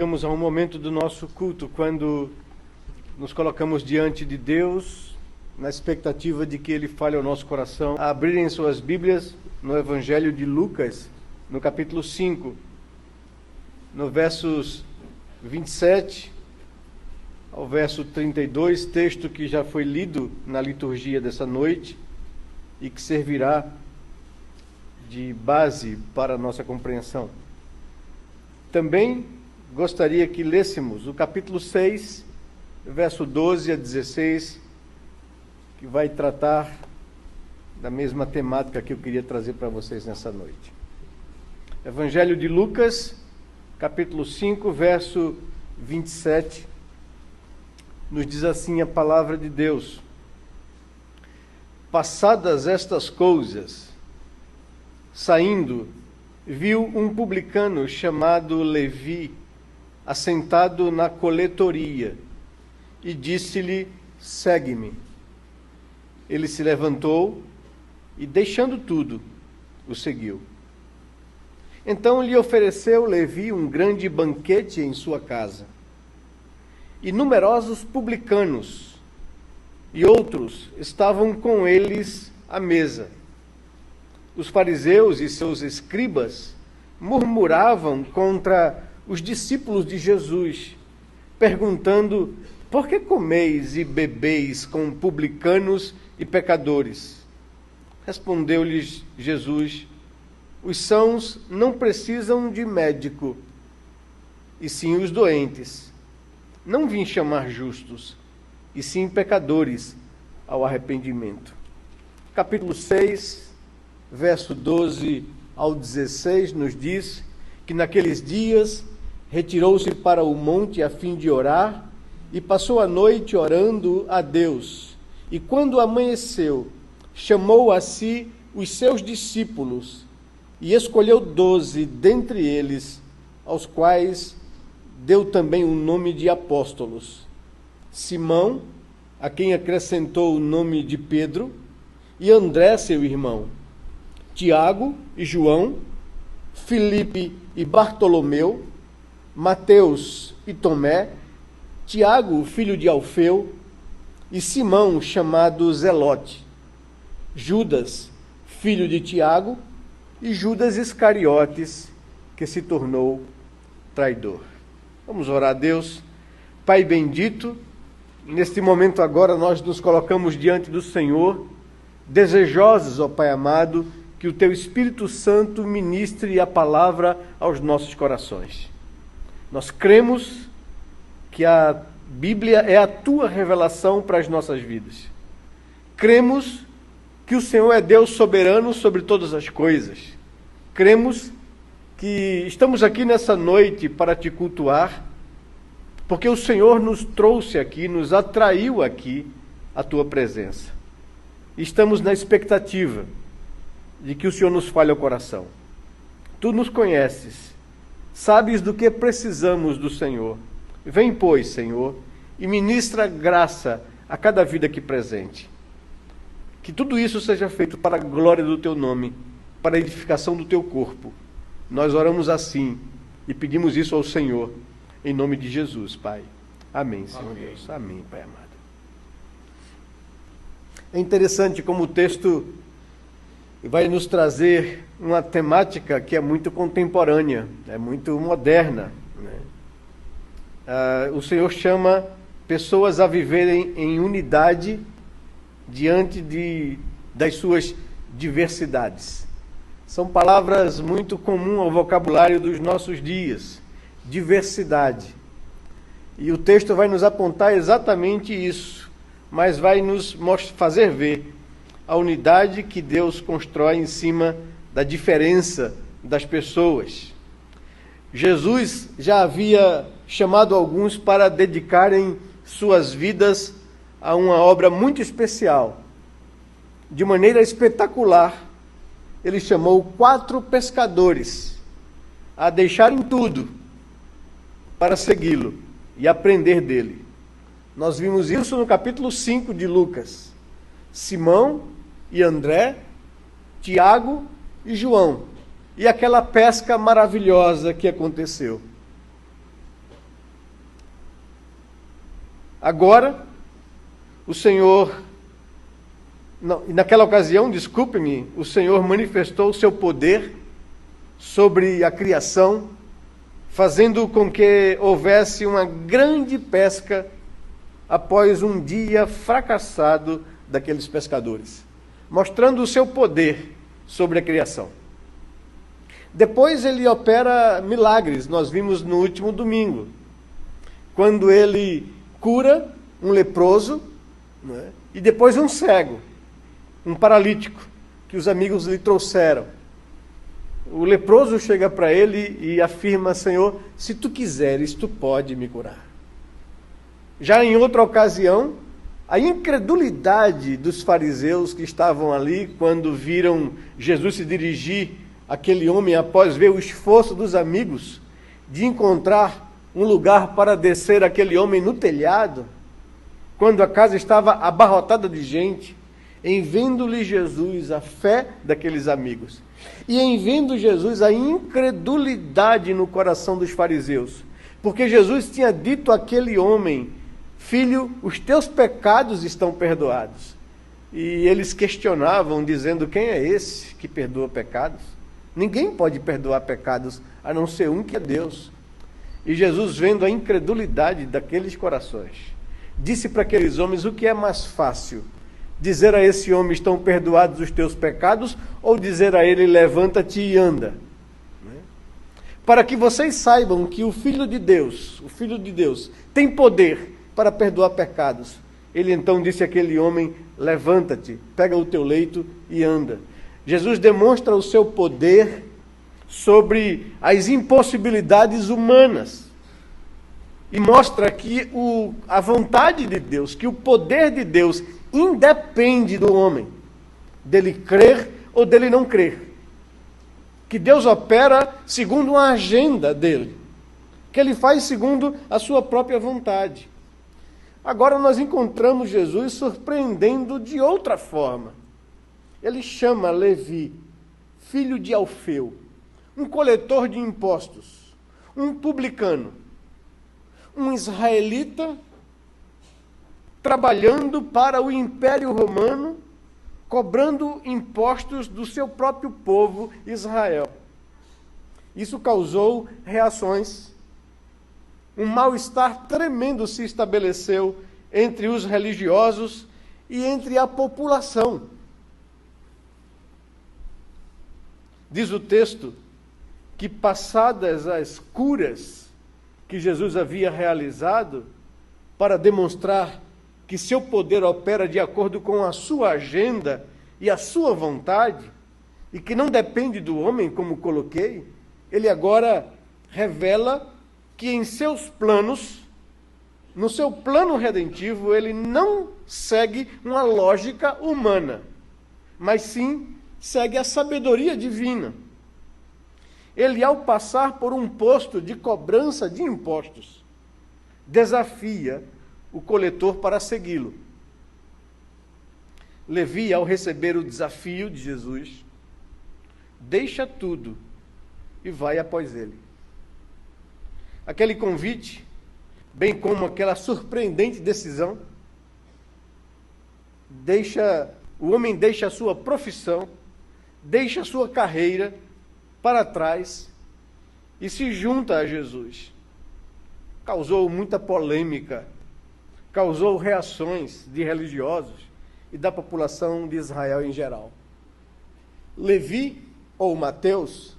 Chegamos a um momento do nosso culto quando nos colocamos diante de Deus na expectativa de que Ele fale ao nosso coração. A abrirem suas Bíblias no Evangelho de Lucas, no capítulo 5, no versos 27 ao verso 32, texto que já foi lido na liturgia dessa noite e que servirá de base para a nossa compreensão. Também gostaria que lêssemos o capítulo 6, verso 12 a 16, que vai tratar da mesma temática que eu queria trazer para vocês nessa noite. Evangelho de Lucas, capítulo 5, verso 27, nos diz assim a palavra de Deus: Passadas estas coisas, saindo, viu um publicano chamado Levi assentado na coletoria e disse-lhe: segue-me. Ele se levantou e, deixando tudo, o seguiu. Então lhe ofereceu Levi um grande banquete em sua casa. E numerosos publicanos e outros estavam com eles à mesa. Os fariseus e seus escribas murmuravam contra os discípulos de Jesus, perguntando: por que comeis e bebeis com publicanos e pecadores? Respondeu-lhes Jesus: os sãos não precisam de médico, e sim os doentes. Não vim chamar justos, e sim pecadores ao arrependimento. Capítulo 6, verso 12 ao 16, nos diz que naqueles dias retirou-se para o monte a fim de orar e passou a noite orando a Deus. E quando amanheceu, chamou a si os seus discípulos e escolheu 12 dentre eles, aos quais deu também o nome de apóstolos: Simão, a quem acrescentou o nome de Pedro, e André, seu irmão, Tiago e João, Filipe e Bartolomeu, Mateus e Tomé, Tiago, filho de Alfeu, e Simão, chamado Zelote, Judas, filho de Tiago, e Judas Iscariotes, que se tornou traidor. Vamos orar a Deus. Pai bendito, neste momento agora nós nos colocamos diante do Senhor, desejosos, ó Pai amado, que o Teu Espírito Santo ministre a palavra aos nossos corações. Nós cremos que a Bíblia é a Tua revelação para as nossas vidas. Cremos que o Senhor é Deus soberano sobre todas as coisas. Cremos que estamos aqui nessa noite para Te cultuar, porque o Senhor nos trouxe aqui, nos atraiu aqui a Tua presença. Estamos na expectativa de que o Senhor nos fale ao coração. Tu nos conheces, sabes do que precisamos do Senhor. Vem, pois, Senhor, e ministra graça a cada vida aqui presente. Que tudo isso seja feito para a glória do Teu nome, para a edificação do Teu corpo. Nós oramos assim e pedimos isso ao Senhor, em nome de Jesus, Pai. Amém, Senhor Deus. Amém, Pai amado. É interessante como o texto vai nos trazer uma temática que é muito contemporânea, é muito moderna, né? O Senhor chama pessoas a viverem em unidade diante das suas diversidades. São palavras muito comuns ao vocabulário dos nossos dias, diversidade. E o texto vai nos apontar exatamente isso, mas vai nos fazer ver a unidade que Deus constrói em cima da diferença das pessoas. Jesus já havia chamado alguns para dedicarem suas vidas a uma obra muito especial. De maneira espetacular, Ele chamou 4 pescadores a deixarem tudo para segui-lo e aprender dele. Nós vimos isso no capítulo 5 de Lucas. Simão e André, Tiago e João, e aquela pesca maravilhosa que aconteceu. Agora, o Senhor, naquela ocasião, desculpe-me, o Senhor manifestou o seu poder sobre a criação, fazendo com que houvesse uma grande pesca após um dia fracassado daqueles pescadores, mostrando o seu poder sobre a criação. Depois ele opera milagres, nós vimos no último domingo, quando ele cura um leproso, né, e depois um cego, um paralítico, que os amigos lhe trouxeram. O leproso chega para ele e afirma: Senhor, se tu quiseres, tu pode me curar. Já em outra ocasião, a incredulidade dos fariseus que estavam ali, quando viram Jesus se dirigir àquele homem após ver o esforço dos amigos de encontrar um lugar para descer aquele homem no telhado, quando a casa estava abarrotada de gente, em vendo-lhe Jesus a fé daqueles amigos, e em vendo Jesus a incredulidade no coração dos fariseus, porque Jesus tinha dito àquele homem: filho, os teus pecados estão perdoados. E eles questionavam, dizendo: quem é esse que perdoa pecados? Ninguém pode perdoar pecados, a não ser um, que é Deus. E Jesus, vendo a incredulidade daqueles corações, disse para aqueles homens: o que é mais fácil? Dizer a esse homem: estão perdoados os teus pecados, ou dizer a ele: levanta-te e anda? Para que vocês saibam que o Filho de Deus, tem poder para perdoar pecados. Ele então disse àquele homem: levanta-te, pega o teu leito e anda. Jesus demonstra o seu poder sobre as impossibilidades humanas e mostra que a vontade de Deus, que o poder de Deus independe do homem, dele crer ou dele não crer. Que Deus opera segundo uma agenda dele, que ele faz segundo a sua própria vontade. Agora nós encontramos Jesus surpreendendo de outra forma. Ele chama Levi, filho de Alfeu, um coletor de impostos, um publicano, um israelita trabalhando para o Império Romano, cobrando impostos do seu próprio povo, Israel. Isso causou reações. Um mal-estar tremendo se estabeleceu entre os religiosos e entre a população. Diz o texto que, passadas as curas que Jesus havia realizado para demonstrar que seu poder opera de acordo com a sua agenda e a sua vontade, e que não depende do homem, como coloquei, ele agora revela que em seus planos, no seu plano redentivo, ele não segue uma lógica humana, mas sim segue a sabedoria divina. Ele, ao passar por um posto de cobrança de impostos, desafia o coletor para segui-lo. Levi, ao receber o desafio de Jesus, deixa tudo e vai após ele. Aquele convite, bem como aquela surpreendente decisão, o homem deixa a sua profissão, deixa a sua carreira para trás e se junta a Jesus. Causou muita polêmica, causou reações de religiosos e da população de Israel em geral. Levi, ou Mateus,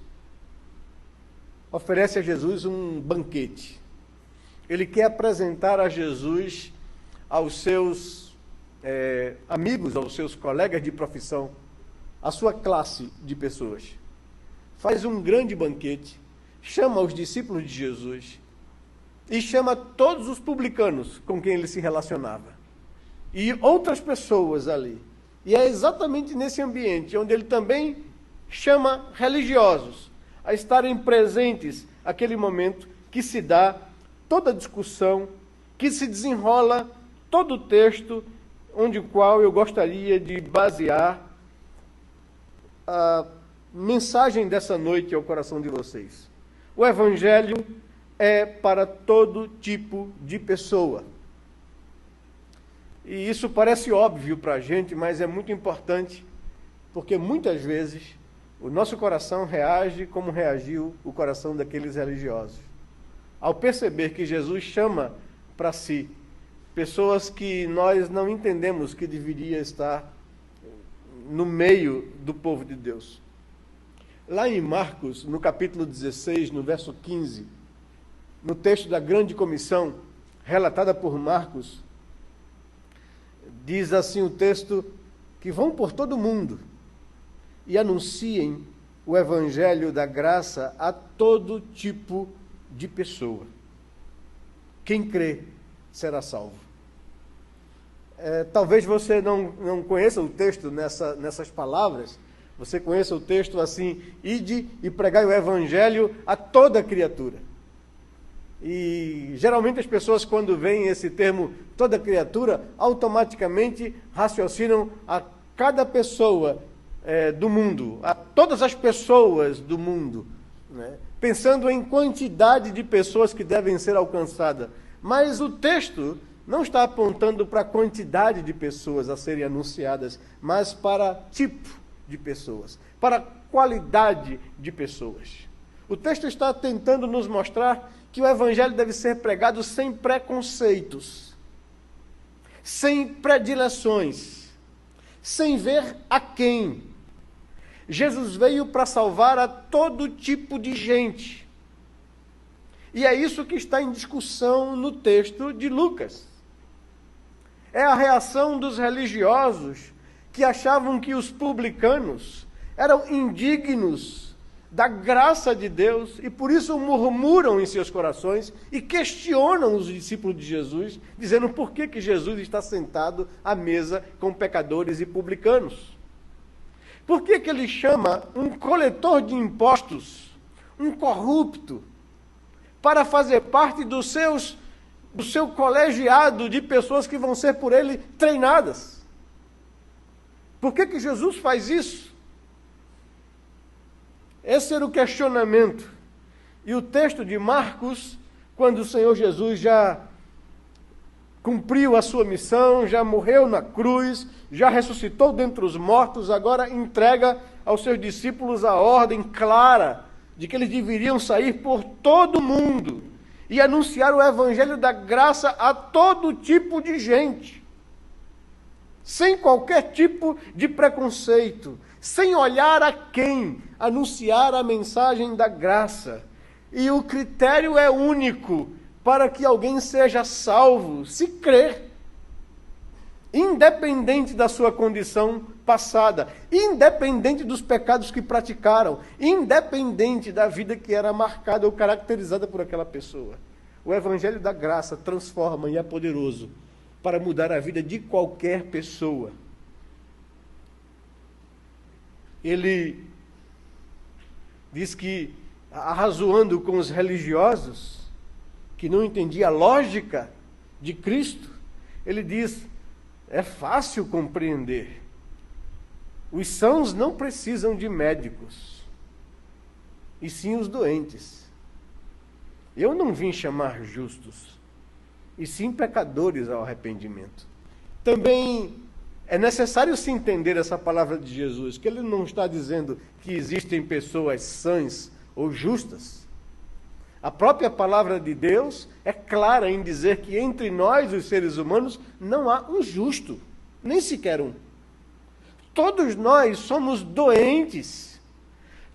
oferece a Jesus um banquete. Ele quer apresentar a Jesus aos seus amigos, aos seus colegas de profissão, a sua classe de pessoas. Faz um grande banquete, chama os discípulos de Jesus e chama todos os publicanos com quem ele se relacionava e outras pessoas ali. E é exatamente nesse ambiente onde ele também chama religiosos a estarem presentes naquele momento que se dá toda a discussão, que se desenrola todo o texto, onde o qual eu gostaria de basear a mensagem dessa noite ao coração de vocês. O Evangelho é para todo tipo de pessoa. E isso parece óbvio para a gente, mas é muito importante, porque muitas vezes o nosso coração reage como reagiu o coração daqueles religiosos. Ao perceber que Jesus chama para si pessoas que nós não entendemos que deveria estar no meio do povo de Deus. Lá em Marcos, no capítulo 16, no verso 15, no texto da grande comissão, relatada por Marcos, diz assim o texto, que vão por todo mundo e anunciem o evangelho da graça a todo tipo de pessoa. Quem crê será salvo. Talvez você não conheça o texto nessas palavras, você conheça o texto assim, ide e pregai o evangelho a toda criatura. E geralmente as pessoas, quando veem esse termo, toda criatura, automaticamente raciocinam a cada pessoa do mundo, a todas as pessoas do mundo, né? Pensando em quantidade de pessoas que devem ser alcançadas. Mas o texto não está apontando para a quantidade de pessoas a serem anunciadas, mas para tipo de pessoas, para qualidade de pessoas. O texto está tentando nos mostrar que o evangelho deve ser pregado sem preconceitos, sem predileções, sem ver a quem. Jesus veio para salvar a todo tipo de gente. E é isso que está em discussão no texto de Lucas. É a reação dos religiosos que achavam que os publicanos eram indignos da graça de Deus e por isso murmuram em seus corações e questionam os discípulos de Jesus, dizendo por que Jesus está sentado à mesa com pecadores e publicanos. Por que ele chama um coletor de impostos, um corrupto, para fazer parte do seu colegiado de pessoas que vão ser por ele treinadas? Por que Jesus faz isso? Esse era o questionamento. E o texto de Marcos, quando o Senhor Jesus já cumpriu a sua missão, já morreu na cruz, já ressuscitou dentre os mortos, agora entrega aos seus discípulos a ordem clara de que eles deveriam sair por todo o mundo e anunciar o evangelho da graça a todo tipo de gente, sem qualquer tipo de preconceito, sem olhar a quem, anunciar a mensagem da graça. E o critério é único para que alguém seja salvo, se crer, independente da sua condição passada, independente dos pecados que praticaram, independente da vida que era marcada ou caracterizada por aquela pessoa. O evangelho da graça transforma e é poderoso para mudar a vida de qualquer pessoa. Ele diz que, arrazoando com os religiosos, que não entendia a lógica de Cristo, ele diz, é fácil compreender. Os sãos não precisam de médicos, e sim os doentes. Eu não vim chamar justos, e sim pecadores ao arrependimento. Também é necessário se entender essa palavra de Jesus, que ele não está dizendo que existem pessoas sãs ou justas. A própria palavra de Deus é clara em dizer que entre nós, os seres humanos, não há um justo, nem sequer um. Todos nós somos doentes.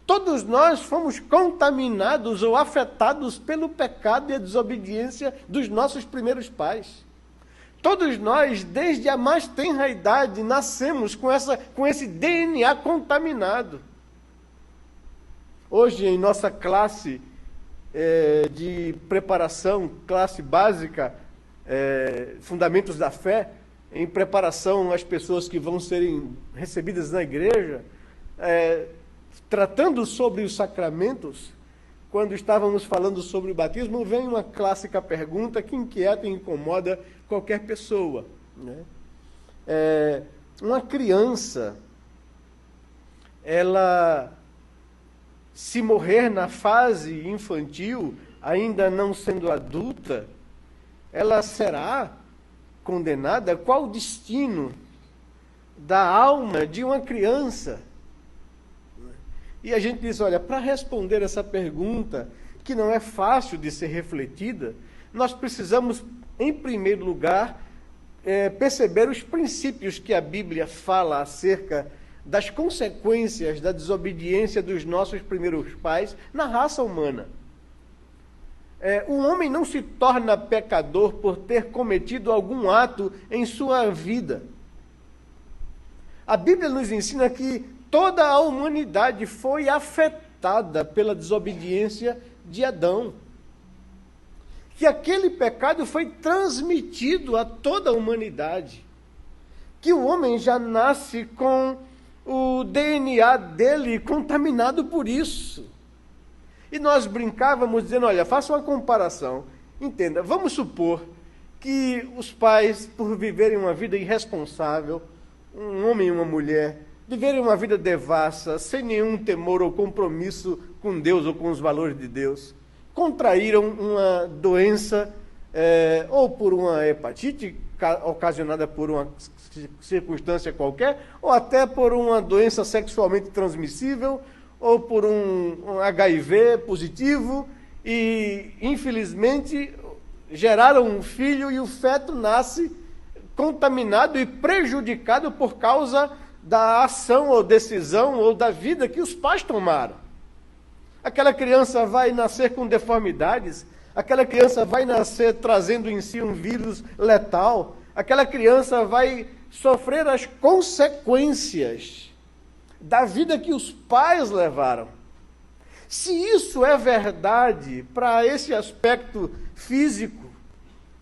Todos nós fomos contaminados ou afetados pelo pecado e a desobediência dos nossos primeiros pais. Todos nós, desde a mais tenra idade, nascemos com esse DNA contaminado. Hoje, em nossa classe de preparação, classe básica, Fundamentos da Fé, em preparação às pessoas que vão serem recebidas na igreja, tratando sobre os sacramentos, quando estávamos falando sobre o batismo, vem uma clássica pergunta que inquieta e incomoda qualquer pessoa, né? Uma criança, ela, se morrer na fase infantil, ainda não sendo adulta, ela será condenada, qual o destino da alma de uma criança? E a gente diz, olha, para responder essa pergunta, que não é fácil de ser refletida, nós precisamos, em primeiro lugar, perceber os princípios que a Bíblia fala acerca das consequências da desobediência dos nossos primeiros pais na raça humana. O homem não se torna pecador por ter cometido algum ato em sua vida. A Bíblia nos ensina que toda a humanidade foi afetada pela desobediência de Adão. Que aquele pecado foi transmitido a toda a humanidade. Que o homem já nasce com o DNA dele contaminado por isso. E nós brincávamos dizendo, olha, faça uma comparação. Entenda, vamos supor que os pais, por viverem uma vida irresponsável, um homem e uma mulher, viverem uma vida devassa, sem nenhum temor ou compromisso com Deus ou com os valores de Deus, contraíram uma doença, ou por uma hepatite ocasionada por uma circunstância qualquer, ou até por uma doença sexualmente transmissível, ou por um HIV positivo, e infelizmente geraram um filho e o feto nasce contaminado e prejudicado por causa da ação ou decisão ou da vida que os pais tomaram. Aquela criança vai nascer com deformidades, aquela criança vai nascer trazendo em si um vírus letal, aquela criança vai sofrer as consequências da vida que os pais levaram. Se isso é verdade para esse aspecto físico,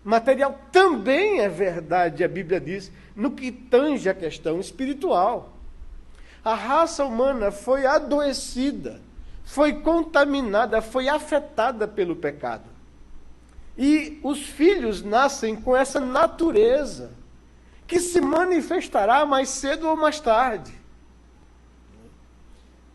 material, também é verdade, a Bíblia diz, no que tange a questão espiritual. A raça humana foi adoecida, foi contaminada, foi afetada pelo pecado. E os filhos nascem com essa natureza, que se manifestará mais cedo ou mais tarde.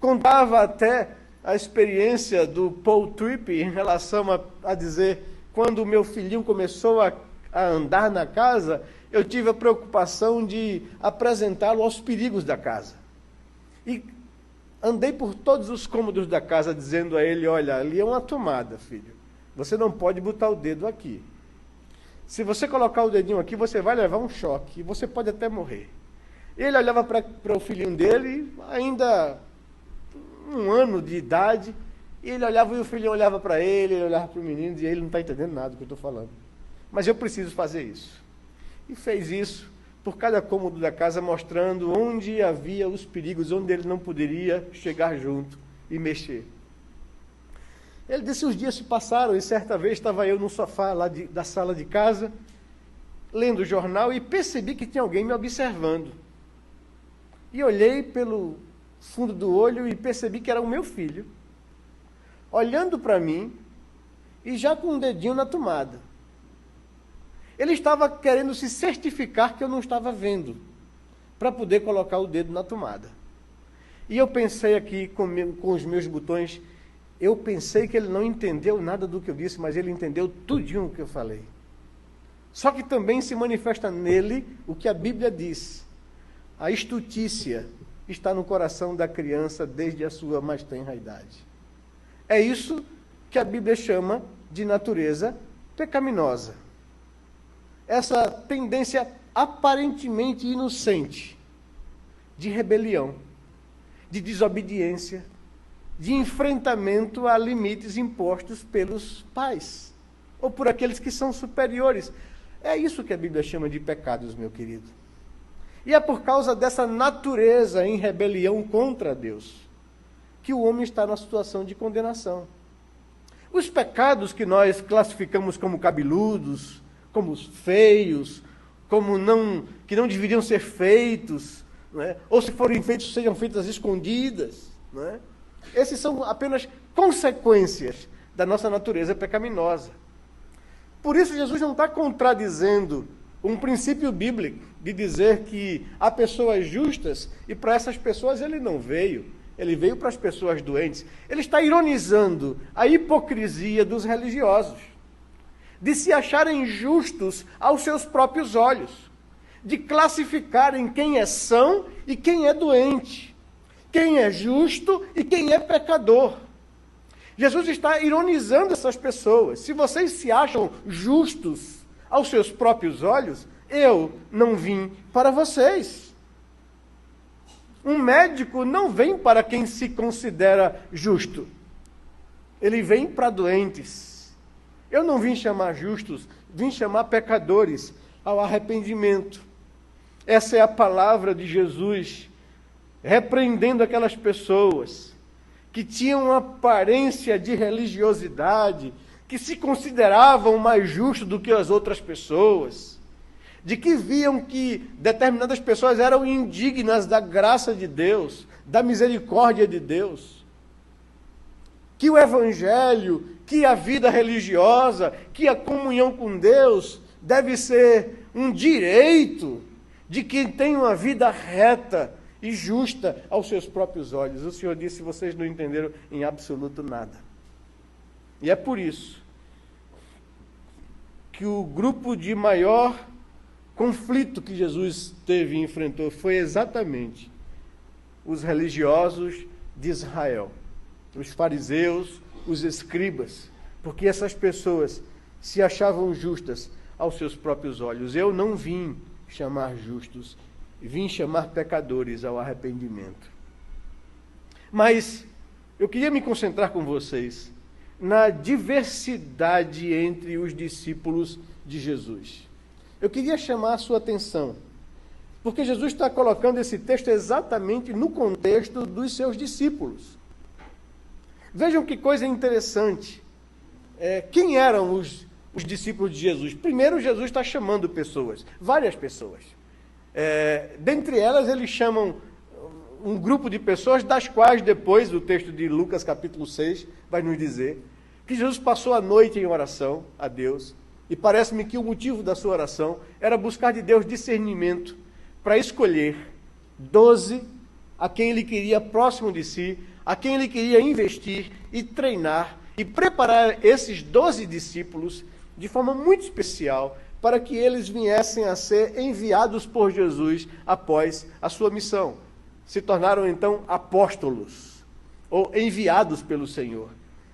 Contava até a experiência do Paul Tripp em relação a dizer, quando o meu filhinho começou a andar na casa, eu tive a preocupação de apresentá-lo aos perigos da casa. E andei por todos os cômodos da casa dizendo a ele, olha, ali é uma tomada, filho. Você não pode botar o dedo aqui. Se você colocar o dedinho aqui, você vai levar um choque e você pode até morrer. Ele olhava para o filhinho dele, ainda 1 ano de idade, e ele olhava e o filhinho olhava para ele olhava para o menino e dizia, ele não está entendendo nada do que eu estou falando. Mas eu preciso fazer isso. E fez isso por cada cômodo da casa, mostrando onde havia os perigos, onde ele não poderia chegar junto e mexer. Ele disse, os dias se passaram, e certa vez estava eu no sofá lá da sala de casa, lendo o jornal, e percebi que tinha alguém me observando. E olhei pelo fundo do olho e percebi que era o meu filho, olhando para mim e já com um dedinho na tomada. Ele estava querendo se certificar que eu não estava vendo, para poder colocar o dedo na tomada. E eu pensei aqui com os meus botões, eu pensei que ele não entendeu nada do que eu disse, mas ele entendeu tudinho o que eu falei. Só que também se manifesta nele o que a Bíblia diz. A estutícia está no coração da criança desde a sua mais tenra idade. É isso que a Bíblia chama de natureza pecaminosa. Essa tendência aparentemente inocente de rebelião, de desobediência, de enfrentamento a limites impostos pelos pais, ou por aqueles que são superiores. É isso que a Bíblia chama de pecados, meu querido. E é por causa dessa natureza em rebelião contra Deus que o homem está na situação de condenação. Os pecados que nós classificamos como cabeludos, como feios, que não deveriam ser feitos, não é? Ou se forem feitos, sejam feitos escondidas, não é? Esses são apenas consequências da nossa natureza pecaminosa. Por isso, Jesus não está contradizendo um princípio bíblico de dizer que há pessoas justas e para essas pessoas ele não veio. Ele veio para as pessoas doentes. Ele está ironizando a hipocrisia dos religiosos. de se acharem justos aos seus próprios olhos, de classificarem quem é são e quem é doente, quem é justo e quem é pecador. Jesus está ironizando essas pessoas. Se vocês se acham justos aos seus próprios olhos, eu não vim para vocês. Um médico não vem para quem se considera justo. Ele vem para doentes. Eu não vim chamar justos, vim chamar pecadores ao arrependimento. Essa é a palavra de Jesus, repreendendo aquelas pessoas que tinham uma aparência de religiosidade, que se consideravam mais justos do que as outras pessoas, de que viam que determinadas pessoas eram indignas da graça de Deus, da misericórdia de Deus, que o Evangelho, que a vida religiosa, que a comunhão com Deus deve ser um direito de quem tem uma vida reta e justa aos seus próprios olhos. O Senhor disse: vocês não entenderam em absoluto nada. E é por isso que o grupo de maior conflito que Jesus teve e enfrentou foi exatamente os religiosos de Israel, os fariseus, os escribas, porque essas pessoas se achavam justas aos seus próprios olhos. Eu não vim chamar justos, vim chamar pecadores ao arrependimento. Mas eu queria me concentrar com vocês na diversidade entre os discípulos de Jesus. Eu queria chamar a sua atenção, porque Jesus está colocando esse texto exatamente no contexto dos seus discípulos. Vejam que coisa interessante. Quem eram os discípulos de Jesus? Primeiro, Jesus está chamando pessoas, várias pessoas. Dentre elas, eles chamam um grupo de pessoas, das quais depois o texto de Lucas capítulo 6 vai nos dizer que Jesus passou a noite em oração a Deus, e parece-me que o motivo da sua oração era buscar de Deus discernimento para escolher 12 a quem ele queria próximo de si, a quem ele queria investir e treinar e preparar esses 12 discípulos de forma muito especial para que eles viessem a ser enviados por Jesus após a sua missão. Se tornaram então apóstolos, ou enviados pelo Senhor.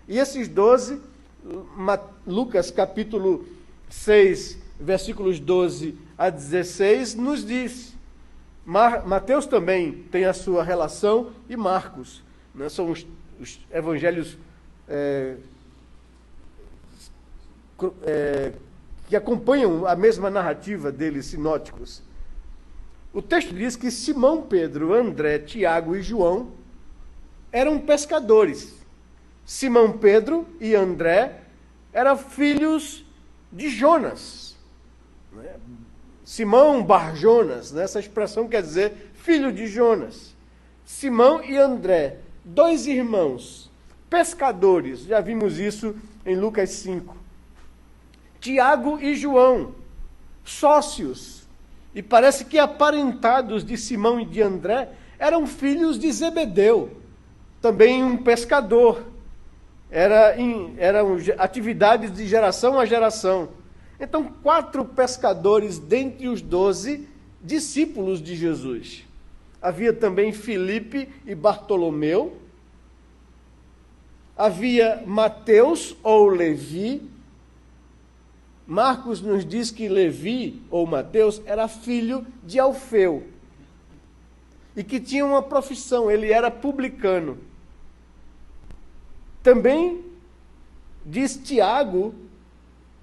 E esses 12, Lucas capítulo 6, versículos 12 a 16, nos diz. Mateus também tem a sua relação, e Marcos, né, são os evangelhos que acompanham a mesma narrativa deles, sinóticos. O texto diz que Simão, Pedro, André, Tiago e João eram pescadores. Simão, Pedro e André eram filhos de Jonas. Simão Bar-Jonas, né? Essa expressão quer dizer filho de Jonas. Simão e André, dois irmãos, pescadores, já vimos isso em Lucas 5. Tiago e João, sócios, e parece que aparentados de Simão e de André, eram filhos de Zebedeu, também um pescador. Eram atividades de geração a geração. Então, 4 pescadores dentre os 12 discípulos de Jesus. Havia também Filipe e Bartolomeu. Havia Mateus ou Levi. Marcos nos diz que Levi, ou Mateus, era filho de Alfeu. E que tinha uma profissão, ele era publicano. Também diz Tiago,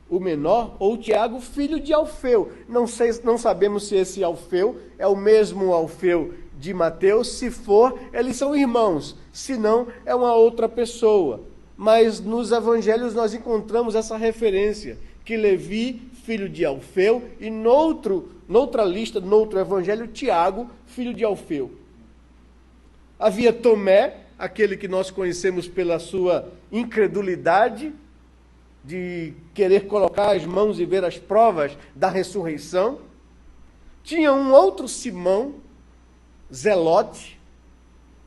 o menor, ou Tiago, filho de Alfeu. Não sabemos se esse Alfeu é o mesmo Alfeu de Mateus. Se for, eles são irmãos. Se não, é uma outra pessoa. Mas nos evangelhos nós encontramos essa referência, que Levi, filho de Alfeu, e noutra lista, noutro evangelho, Tiago, filho de Alfeu. Havia Tomé, aquele que nós conhecemos pela sua incredulidade, de querer colocar as mãos e ver as provas da ressurreição. Tinha um outro Simão, Zelote,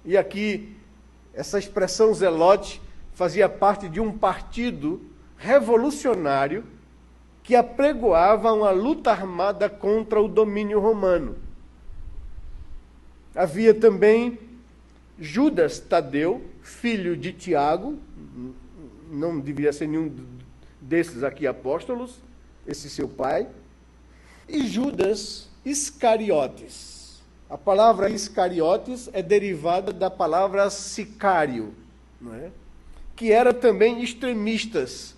e aqui essa expressão Zelote fazia parte de um partido revolucionário que apregoava uma luta armada contra o domínio romano. Havia também Judas Tadeu, filho de Tiago, não deveria ser nenhum desses aqui apóstolos, esse seu pai, e Judas Iscariotes. A palavra Iscariotes é derivada da palavra sicário, não é? Que era também extremistas,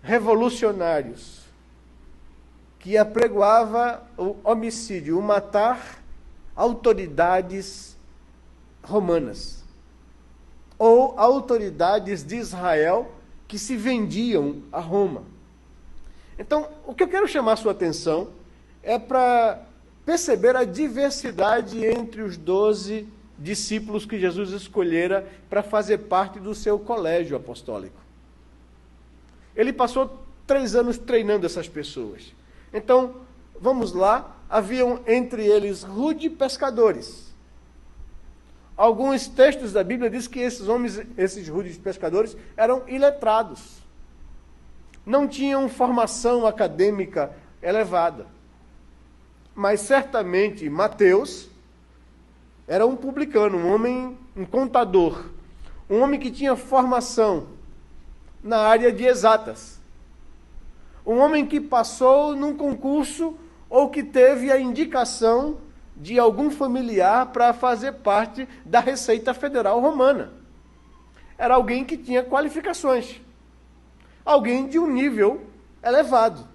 revolucionários, que apregoava o homicídio, o matar autoridades romanas, ou autoridades de Israel que se vendiam a Roma. Então, o que eu quero chamar a sua atenção é para perceber a diversidade entre os 12 discípulos que Jesus escolhera para fazer parte do seu colégio apostólico. Ele passou 3 anos treinando essas pessoas. Então, vamos lá, haviam entre eles rude pescadores. Alguns textos da Bíblia dizem que esses homens, esses rudes pescadores, eram iletrados. Não tinham formação acadêmica elevada. Mas certamente Mateus era um publicano, um homem, um contador, um homem que tinha formação na área de exatas. Um homem que passou num concurso ou que teve a indicação de algum familiar para fazer parte da Receita Federal Romana. Era alguém que tinha qualificações. Alguém de um nível elevado.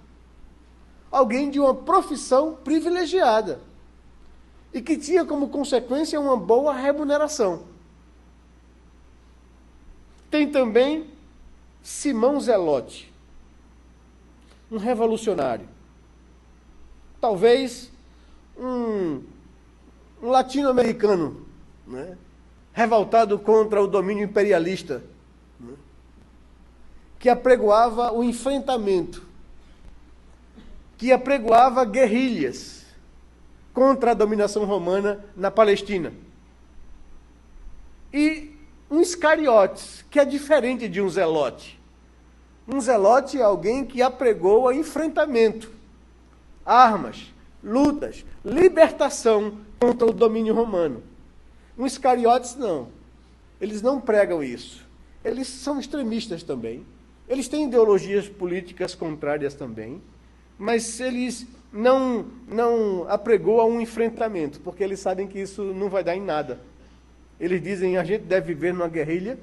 Alguém de uma profissão privilegiada. E que tinha como consequência uma boa remuneração. Tem também Simão Zelote, um revolucionário. Talvez um latino-americano, né, revoltado contra o domínio imperialista, né, que apregoava o enfrentamento, que apregoava guerrilhas contra a dominação romana na Palestina. E um Iscariotes, que é diferente de um zelote. Um zelote é alguém que apregou o enfrentamento, armas, lutas, libertação contra o domínio romano. Um Iscariotes não. Eles não pregam isso. Eles são extremistas também. Eles têm ideologias políticas contrárias também, mas eles não apregoam um enfrentamento, porque eles sabem que isso não vai dar em nada. Eles dizem, a gente deve viver numa guerrilha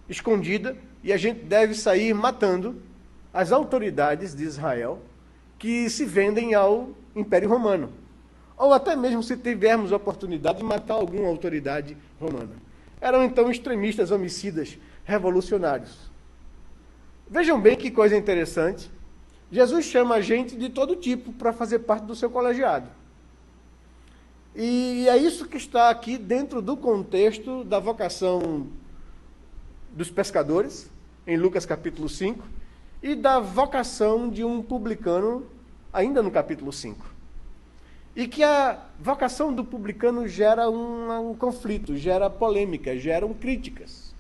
escondida e a gente deve sair matando as autoridades de Israel que se vendem ao Império Romano. Ou até mesmo se tivermos a oportunidade de matar alguma autoridade romana. Eram então extremistas, homicidas, revolucionários. Vejam bem que coisa interessante. Jesus chama gente de todo tipo para fazer parte do seu colegiado. E é isso que está aqui dentro do contexto da vocação dos pescadores, em Lucas capítulo 5, e da vocação de um publicano, ainda no capítulo 5. E que a vocação do publicano gera um conflito, gera polêmica, geram críticas.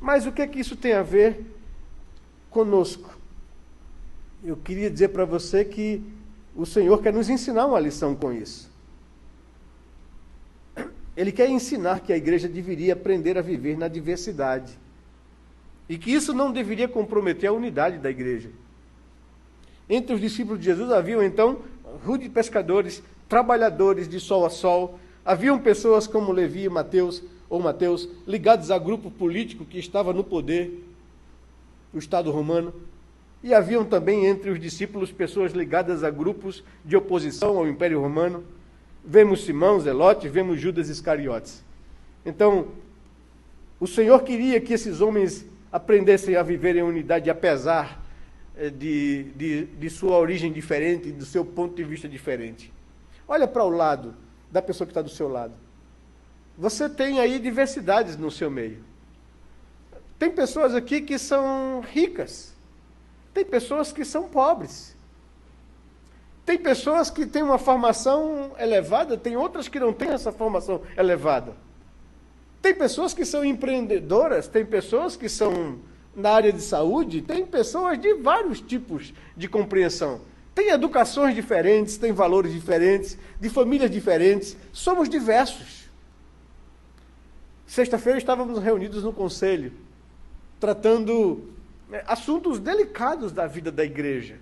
Mas o que é que isso tem a ver conosco? Eu queria dizer para você que o Senhor quer nos ensinar uma lição com isso. Ele quer ensinar que a igreja deveria aprender a viver na diversidade. E que isso não deveria comprometer a unidade da igreja. Entre os discípulos de Jesus haviam, então, rudes pescadores, trabalhadores de sol a sol. Haviam pessoas como Levi e Mateus, ligados a grupo político que estava no poder, o Estado romano. E haviam também entre os discípulos pessoas ligadas a grupos de oposição ao Império Romano. Vemos Simão, Zelote, vemos Judas Iscariotes. Então, o Senhor queria que esses homens aprendessem a viver em unidade, apesar de sua origem diferente, do seu ponto de vista diferente. Olha para o lado da pessoa que está do seu lado. Você tem aí diversidades no seu meio. Tem pessoas aqui que são ricas. Tem pessoas que são pobres. Tem pessoas que têm uma formação elevada, tem outras que não têm essa formação elevada. Tem pessoas que são empreendedoras, tem pessoas que são na área de saúde, tem pessoas de vários tipos de compreensão. Tem educações diferentes, tem valores diferentes, de famílias diferentes, somos diversos. Sexta-feira estávamos reunidos no conselho, tratando assuntos delicados da vida da igreja.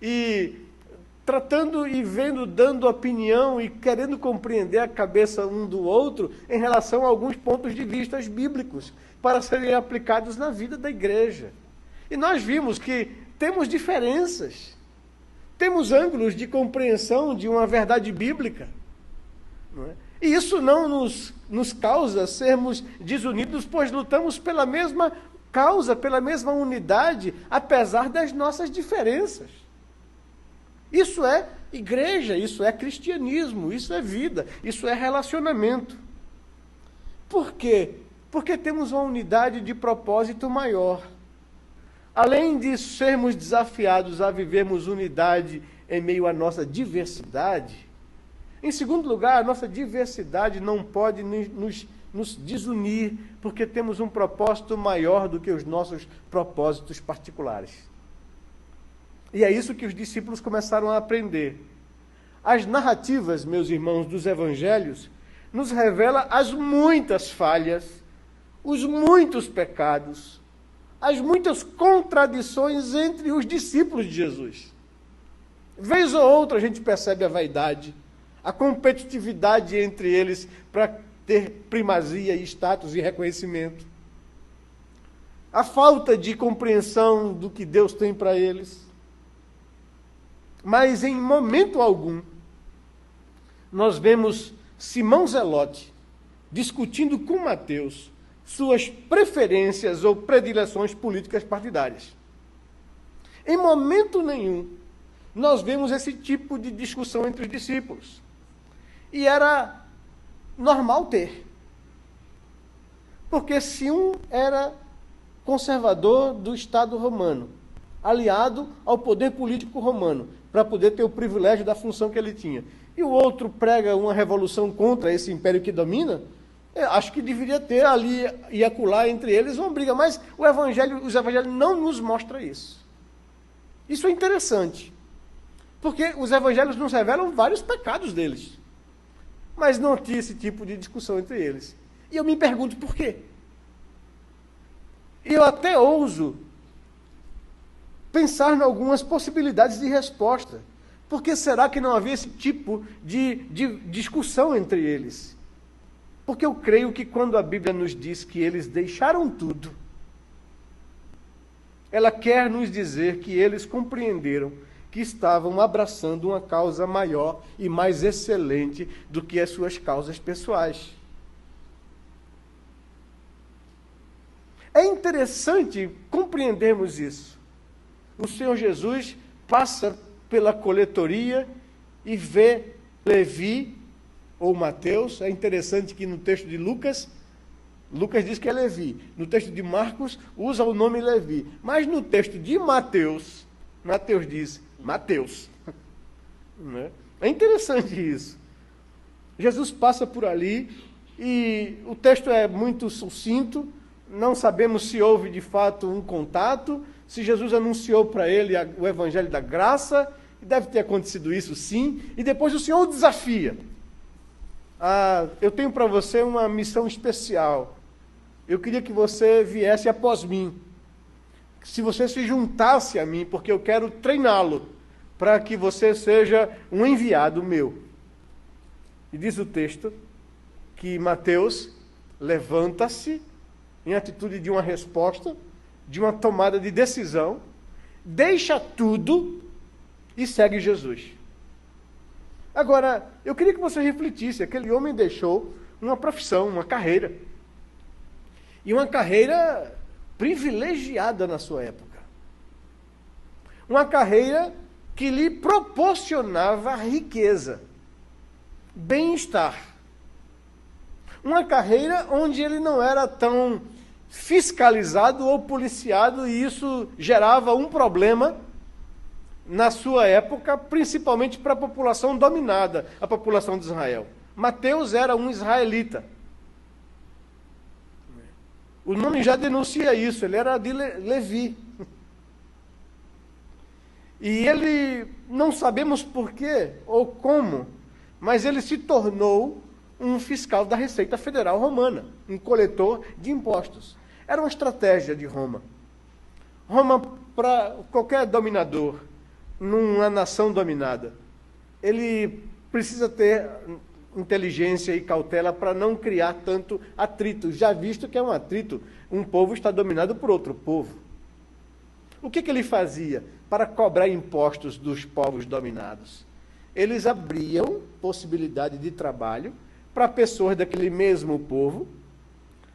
E tratando e vendo, dando opinião e querendo compreender a cabeça um do outro em relação a alguns pontos de vista bíblicos para serem aplicados na vida da igreja. E nós vimos que temos diferenças, temos ângulos de compreensão de uma verdade bíblica, não é? E isso não nos causa sermos desunidos, pois lutamos pela mesma causa, pela mesma unidade, apesar das nossas diferenças. Isso é igreja, isso é cristianismo, isso é vida, isso é relacionamento. Por quê? Porque temos uma unidade de propósito maior. Além de sermos desafiados a vivermos unidade em meio à nossa diversidade, em segundo lugar, a nossa diversidade não pode nos desunir, porque temos um propósito maior do que os nossos propósitos particulares. E é isso que os discípulos começaram a aprender. As narrativas, meus irmãos, dos evangelhos, nos revela as muitas falhas, os muitos pecados, as muitas contradições entre os discípulos de Jesus. Vez ou outra a gente percebe a vaidade, a competitividade entre eles para ter primazia e status e reconhecimento, a falta de compreensão do que Deus tem para eles. Mas em momento algum, nós vemos Simão Zelote discutindo com Mateus suas preferências ou predileções políticas partidárias. Em momento nenhum, nós vemos esse tipo de discussão entre os discípulos. E era normal ter. Porque se um era conservador do Estado romano, aliado ao poder político romano, para poder ter o privilégio da função que ele tinha, e o outro prega uma revolução contra esse império que domina, acho que deveria ter ali e acolá entre eles uma briga, mas os evangelhos não nos mostram isso. Isso é interessante, porque os evangelhos nos revelam vários pecados deles, mas não tinha esse tipo de discussão entre eles. E eu me pergunto por quê. E eu até ouso pensar em algumas possibilidades de resposta. Por que será que não havia esse tipo de discussão entre eles? Porque eu creio que quando a Bíblia nos diz que eles deixaram tudo, ela quer nos dizer que eles compreenderam que estavam abraçando uma causa maior e mais excelente do que as suas causas pessoais. É interessante compreendermos isso. O Senhor Jesus passa pela coletoria e vê Levi ou Mateus. É interessante que no texto de Lucas diz que é Levi. No texto de Marcos usa o nome Levi. Mas no texto de Mateus diz Mateus. É interessante isso. Jesus passa por ali e o texto é muito sucinto. Não sabemos se houve de fato um contato, se Jesus anunciou para ele o evangelho da graça, e deve ter acontecido isso sim, e depois o Senhor o desafia. Eu tenho para você uma missão especial. Eu queria que você viesse após mim, se você se juntasse a mim, porque eu quero treiná-lo, para que você seja um enviado meu. E diz o texto que Mateus levanta-se em atitude de uma resposta, de uma tomada de decisão, deixa tudo e segue Jesus. Agora, eu queria que você refletisse, aquele homem deixou uma profissão, uma carreira. E uma carreira privilegiada na sua época. Uma carreira que lhe proporcionava riqueza, bem-estar. Uma carreira onde ele não era tão fiscalizado ou policiado, e isso gerava um problema na sua época, principalmente para a população dominada, a população de Israel. Mateus era um israelita. O nome já denuncia isso, ele era de Levi. E ele, não sabemos porquê ou como, mas ele se tornou um fiscal da Receita Federal Romana, um coletor de impostos. Era uma estratégia de Roma. Roma, para qualquer dominador, numa nação dominada, ele precisa ter inteligência e cautela para não criar tanto atrito, já visto que é um atrito, um povo está dominado por outro povo. O que ele fazia para cobrar impostos dos povos dominados? Eles abriam possibilidade de trabalho para pessoas daquele mesmo povo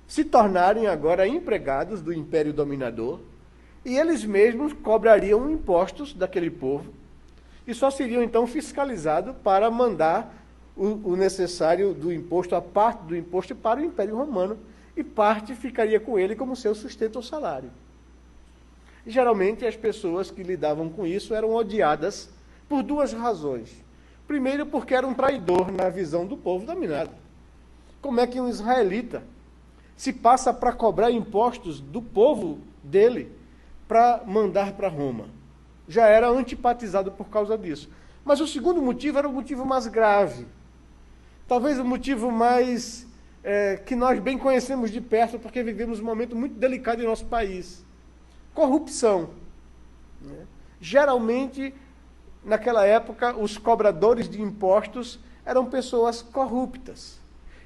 se tornarem agora empregados do império dominador, e eles mesmos cobrariam impostos daquele povo, e só seriam então fiscalizados para mandar o necessário do imposto, a parte do imposto para o Império Romano, e parte ficaria com ele como seu sustento ou salário. E, geralmente, as pessoas que lidavam com isso eram odiadas por duas razões. Primeiro, porque era um traidor na visão do povo dominado. Como é que um israelita se passa para cobrar impostos do povo dele para mandar para Roma? Já era antipatizado por causa disso. Mas o segundo motivo era o motivo mais grave. Talvez o motivo mais que nós bem conhecemos de perto, porque vivemos um momento muito delicado em nosso país. Corrupção. Geralmente, naquela época, os cobradores de impostos eram pessoas corruptas,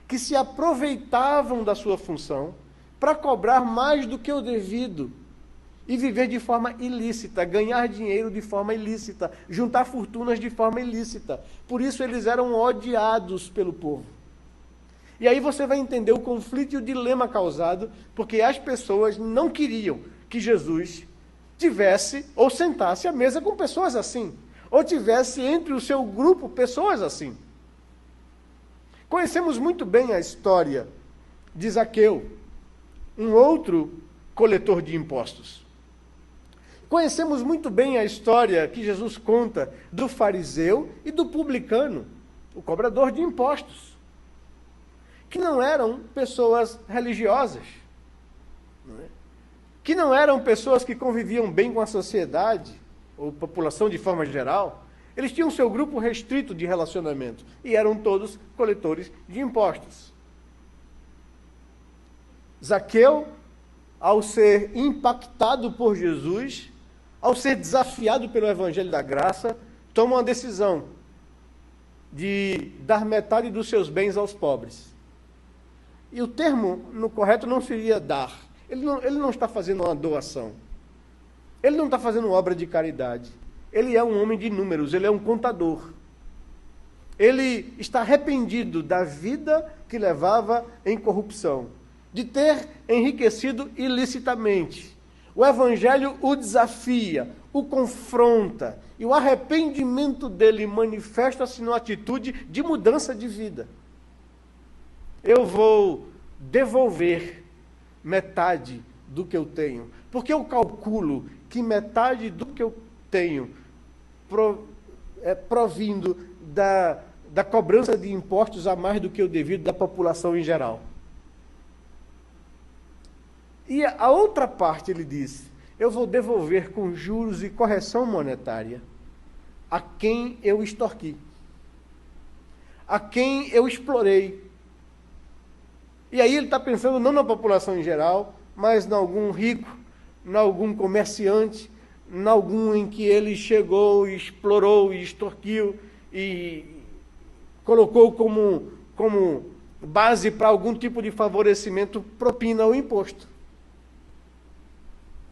que se aproveitavam da sua função para cobrar mais do que o devido e viver de forma ilícita, ganhar dinheiro de forma ilícita, juntar fortunas de forma ilícita. Por isso eles eram odiados pelo povo. E aí você vai entender o conflito e o dilema causado, porque as pessoas não queriam que Jesus tivesse ou sentasse à mesa com pessoas assim, ou tivesse entre o seu grupo pessoas assim. Conhecemos muito bem a história de Zaqueu, um outro coletor de impostos. Conhecemos muito bem a história que Jesus conta do fariseu e do publicano, o cobrador de impostos, que não eram pessoas religiosas, que não eram pessoas que conviviam bem com a sociedade, ou população de forma geral. Eles tinham seu grupo restrito de relacionamento e eram todos coletores de impostos. Zaqueu, ao ser impactado por Jesus, ao ser desafiado pelo Evangelho da Graça, toma uma decisão de dar metade dos seus bens aos pobres. E o termo no correto não seria dar. Ele não está fazendo uma doação. Ele não está fazendo obra de caridade. Ele é um homem de números, ele é um contador. Ele está arrependido da vida que levava em corrupção, de ter enriquecido ilicitamente. O Evangelho o desafia, o confronta, e o arrependimento dele manifesta-se numa atitude de mudança de vida. Eu vou devolver metade do que eu tenho, porque eu calculo que metade do que eu tenho provindo da cobrança de impostos a mais do que o devido da população em geral. E a outra parte, ele diz, eu vou devolver com juros e correção monetária a quem eu extorqui, a quem eu explorei. E aí ele está pensando não na população em geral, mas em algum rico, em algum comerciante, em algum em que ele chegou e explorou e extorquiu e colocou como base para algum tipo de favorecimento, propina ou imposto.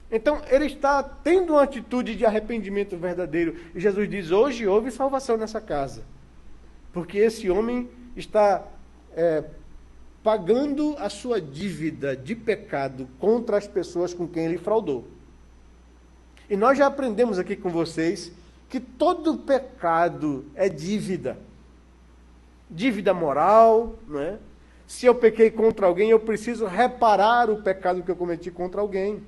Então, ele está tendo uma atitude de arrependimento verdadeiro. E Jesus diz, hoje houve salvação nessa casa. Porque esse homem está pagando a sua dívida de pecado contra as pessoas com quem ele fraudou. E nós já aprendemos aqui com vocês que todo pecado é dívida. Dívida moral, não é? Se eu pequei contra alguém, eu preciso reparar o pecado que eu cometi contra alguém.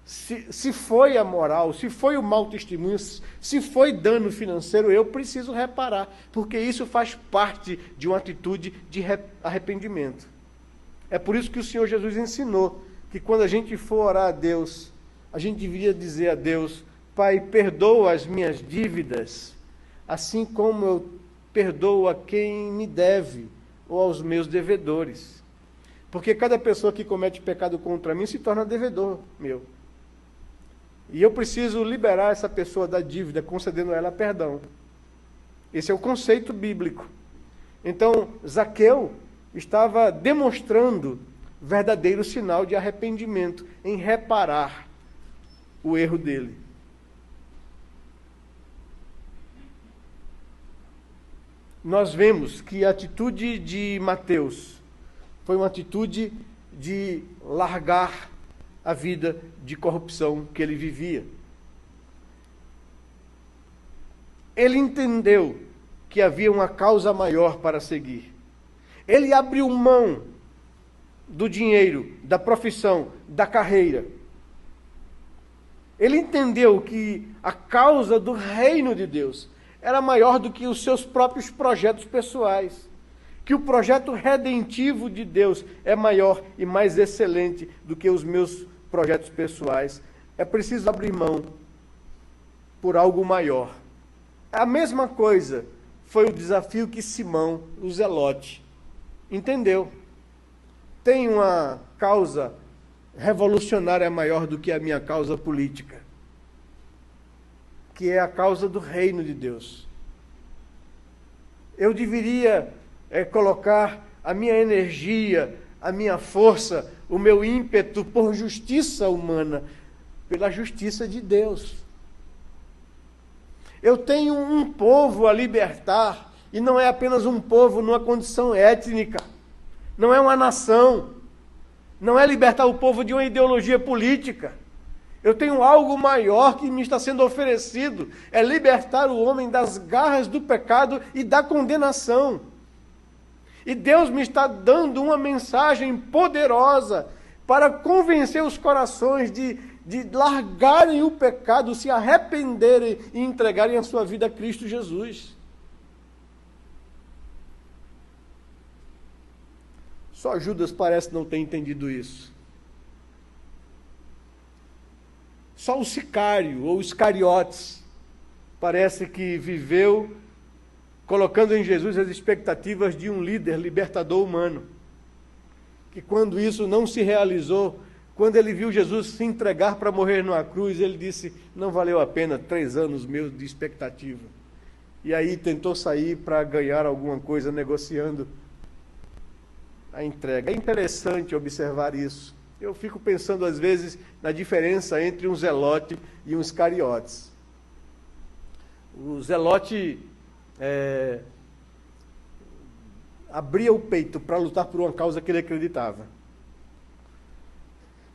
Se foi a moral, se foi o mau testemunho, se foi dano financeiro, eu preciso reparar, porque isso faz parte de uma atitude de arrependimento. É por isso que o Senhor Jesus ensinou que quando a gente for orar a Deus, a gente deveria dizer a Deus: Pai, perdoa as minhas dívidas, assim como eu perdoo a quem me deve, ou aos meus devedores. Porque cada pessoa que comete pecado contra mim se torna devedor meu. E eu preciso liberar essa pessoa da dívida, concedendo a ela perdão. Esse é o conceito bíblico. Então, Zaqueu estava demonstrando verdadeiro sinal de arrependimento, em reparar o erro dele. Nós vemos que a atitude de Mateus foi uma atitude de largar a vida de corrupção que ele vivia. Ele entendeu que havia uma causa maior para seguir. Ele abriu mão do dinheiro, da profissão, da carreira. Ele entendeu que a causa do reino de Deus era maior do que os seus próprios projetos pessoais. Que o projeto redentivo de Deus é maior e mais excelente do que os meus projetos pessoais. É preciso abrir mão por algo maior. A mesma coisa foi o desafio que Simão, o Zelote, entendeu. Tem uma causa revolucionária maior do que a minha causa política, que é a causa do reino de Deus. Eu deveria colocar a minha energia, a minha força, o meu ímpeto por justiça humana, pela justiça de Deus. Eu tenho um povo a libertar, e não é apenas um povo numa condição étnica, não é uma nação, não é libertar o povo de uma ideologia política. Eu tenho algo maior que me está sendo oferecido, é libertar o homem das garras do pecado e da condenação. E Deus me está dando uma mensagem poderosa para convencer os corações de largarem o pecado, se arrependerem e entregarem a sua vida a Cristo Jesus. Só Judas parece não ter entendido isso. Só o sicário, ou Iscariotes, parece que viveu colocando em Jesus as expectativas de um líder libertador humano. Que quando isso não se realizou, quando ele viu Jesus se entregar para morrer numa cruz, ele disse: não valeu a pena 3 anos meus de expectativa. E aí tentou sair para ganhar alguma coisa negociando a entrega. É interessante observar isso. Eu fico pensando às vezes na diferença entre um Zelote e um Iscariotes. O Zelote abria o peito para lutar por uma causa que ele acreditava.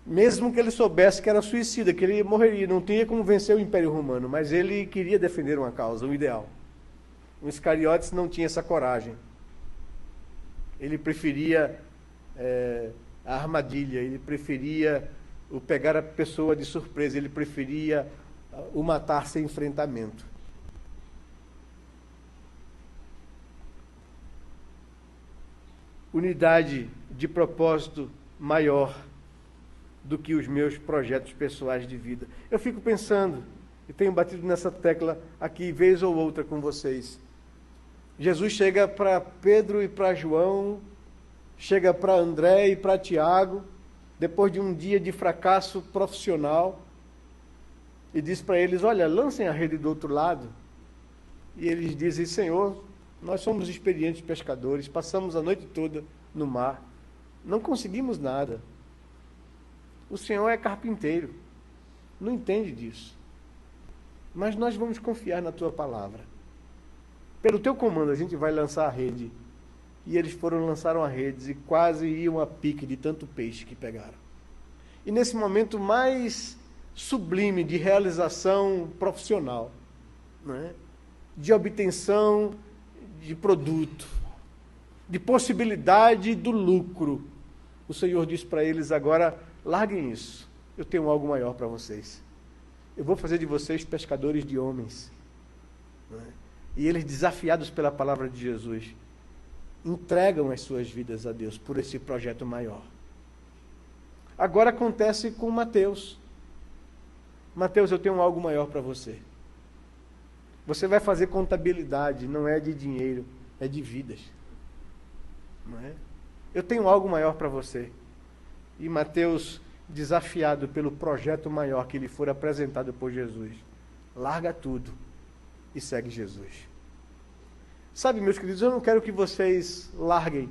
Mesmo que ele soubesse que era suicida, que ele morreria, não tinha como vencer o Império Romano, mas ele queria defender uma causa, um ideal. O Iscariotes não tinha essa coragem. Ele preferia a armadilha, ele preferia o pegar a pessoa de surpresa, ele preferia o matar sem enfrentamento. Unidade de propósito maior do que os meus projetos pessoais de vida. Eu fico pensando, e tenho batido nessa tecla aqui vez ou outra com vocês. Jesus chega para Pedro e para João, chega para André e para Tiago, depois de um dia de fracasso profissional, e diz para eles: olha, lancem a rede do outro lado. E eles dizem: Senhor, nós somos experientes pescadores, passamos a noite toda no mar, não conseguimos nada. O Senhor é carpinteiro, não entende disso. Mas nós vamos confiar na tua palavra. Pelo teu comando a gente vai lançar a rede. E eles lançaram a rede e quase iam a pique de tanto peixe que pegaram. E nesse momento mais sublime de realização profissional, né? De obtenção de produto, de possibilidade do lucro, o Senhor diz para eles: agora larguem isso, eu tenho algo maior para vocês. Eu vou fazer de vocês pescadores de homens. Né? E eles, desafiados pela palavra de Jesus, entregam as suas vidas a Deus por esse projeto maior. Agora acontece com Mateus. Mateus, eu tenho algo maior para você. Você vai fazer contabilidade, não é de dinheiro, é de vidas. Não é? Eu tenho algo maior para você. E Mateus, desafiado pelo projeto maior que lhe for apresentado por Jesus, larga tudo e segue Jesus. Sabe, meus queridos, eu não quero que vocês larguem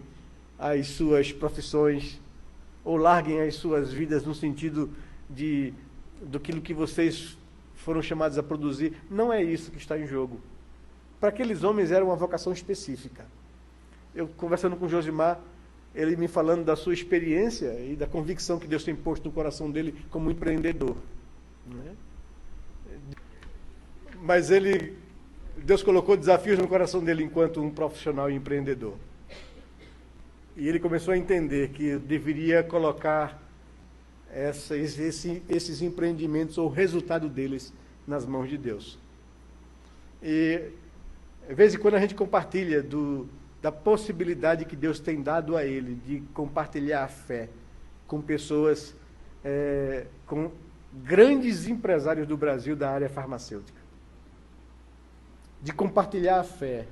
as suas profissões ou larguem as suas vidas no sentido daquilo que vocês foram chamados a produzir. Não é isso que está em jogo. Para aqueles homens era uma vocação específica. Eu conversando com o Josimar, ele me falando da sua experiência e da convicção que Deus tem posto no coração dele como empreendedor. Não é? Mas Deus colocou desafios no coração dele enquanto um profissional e empreendedor. E ele começou a entender que deveria colocar esses empreendimentos ou o resultado deles nas mãos de Deus. E, de vez em quando, a gente compartilha da possibilidade que Deus tem dado a ele de compartilhar a fé com pessoas, com grandes empresários do Brasil da área farmacêutica. De compartilhar a fé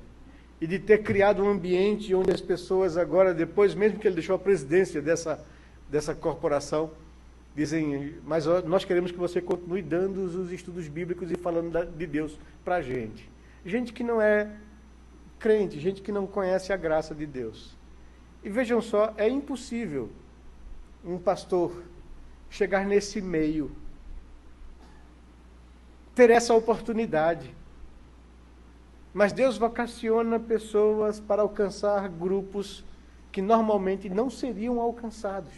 e de ter criado um ambiente onde as pessoas agora, depois, mesmo que ele deixou a presidência dessa corporação, dizem, mas nós queremos que você continue dando os estudos bíblicos e falando de Deus para a gente. Gente que não é crente, gente que não conhece a graça de Deus. E vejam só, é impossível um pastor chegar nesse meio, ter essa oportunidade. Mas Deus vocaciona pessoas para alcançar grupos que normalmente não seriam alcançados.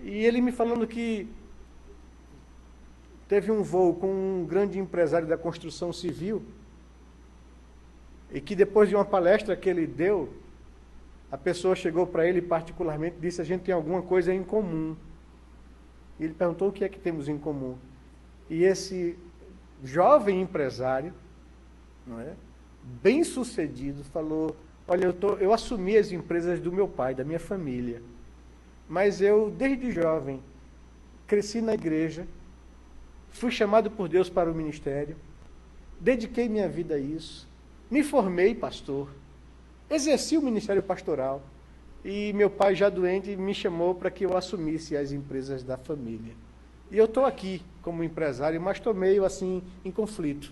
E ele me falando que teve um voo com um grande empresário da construção civil e que depois de uma palestra que ele deu, a pessoa chegou para ele particularmente e disse: a gente tem alguma coisa em comum. E ele perguntou: o que é que temos em comum? E esse jovem empresário, não é, bem sucedido, falou: olha, eu assumi as empresas do meu pai, da minha família, mas eu, desde jovem, cresci na igreja, fui chamado por Deus para o ministério, dediquei minha vida a isso, me formei pastor, exerci o ministério pastoral, e meu pai, já doente, me chamou para que eu assumisse as empresas da família. E eu estou aqui como empresário, mas estou meio assim em conflito,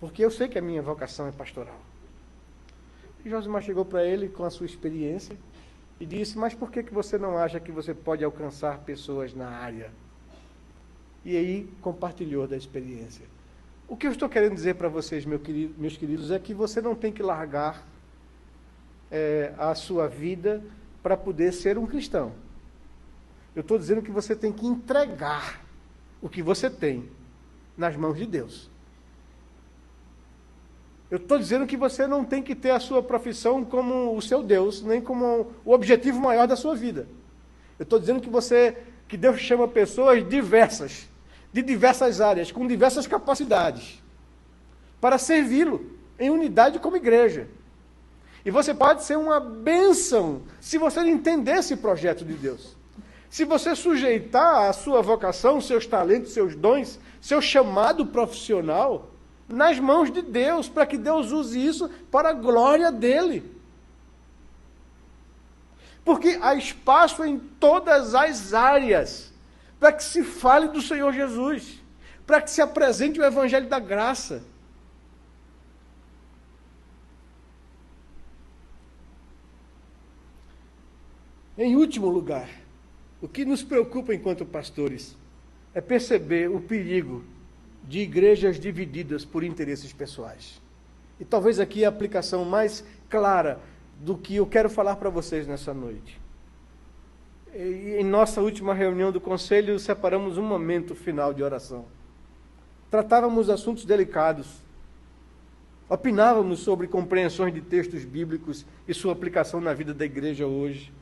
porque eu sei que a minha vocação é pastoral. E Josimar chegou para ele com a sua experiência e disse: mas por que você não acha que você pode alcançar pessoas na área? E aí compartilhou da experiência. O que eu estou querendo dizer para vocês, meus queridos, é que você não tem que largar a sua vida para poder ser um cristão. Eu estou dizendo que você tem que entregar o que você tem nas mãos de Deus. Eu estou dizendo que você não tem que ter a sua profissão como o seu Deus, nem como o objetivo maior da sua vida. Eu estou dizendo que Deus chama pessoas diversas, de diversas áreas, com diversas capacidades, para servi-lo em unidade como igreja. E você pode ser uma bênção se você entender esse projeto de Deus. Se você sujeitar a sua vocação, seus talentos, seus dons, seu chamado profissional nas mãos de Deus, para que Deus use isso para a glória dele. Porque há espaço em todas as áreas para que se fale do Senhor Jesus, para que se apresente o Evangelho da graça. Em último lugar, o que nos preocupa enquanto pastores é perceber o perigo de igrejas divididas por interesses pessoais. E talvez aqui a aplicação mais clara do que eu quero falar para vocês nessa noite. Em nossa última reunião do conselho, separamos um momento final de oração. Tratávamos assuntos delicados, opinávamos sobre compreensões de textos bíblicos e sua aplicação na vida da igreja hoje.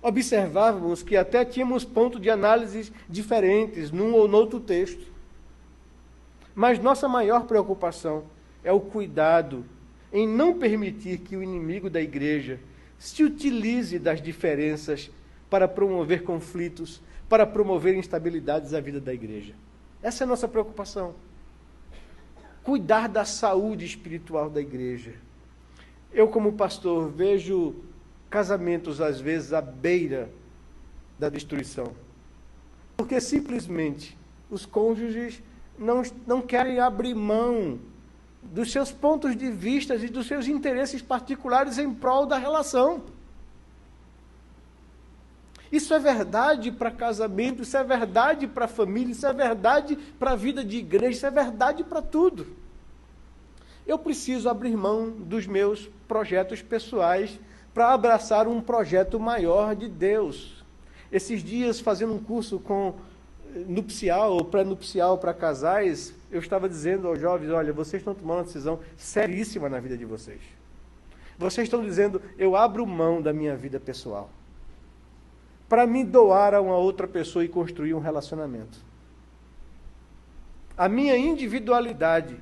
Observávamos que até tínhamos pontos de análise diferentes num ou noutro texto. Mas nossa maior preocupação é o cuidado em não permitir que o inimigo da igreja se utilize das diferenças para promover conflitos, para promover instabilidades à vida da igreja. Essa é a nossa preocupação. Cuidar da saúde espiritual da igreja. Eu, como pastor, vejo casamentos, às vezes, à beira da destruição. Porque, simplesmente, os cônjuges não querem abrir mão dos seus pontos de vista e dos seus interesses particulares em prol da relação. Isso é verdade para casamento, isso é verdade para família, isso é verdade para a vida de igreja, isso é verdade para tudo. Eu preciso abrir mão dos meus projetos pessoais para abraçar um projeto maior de Deus. Esses dias, fazendo um curso com nupcial ou pré-nupcial para casais, eu estava dizendo aos jovens, olha, vocês estão tomando uma decisão seríssima na vida de vocês. Vocês estão dizendo, eu abro mão da minha vida pessoal para me doar a uma outra pessoa e construir um relacionamento. A minha individualidade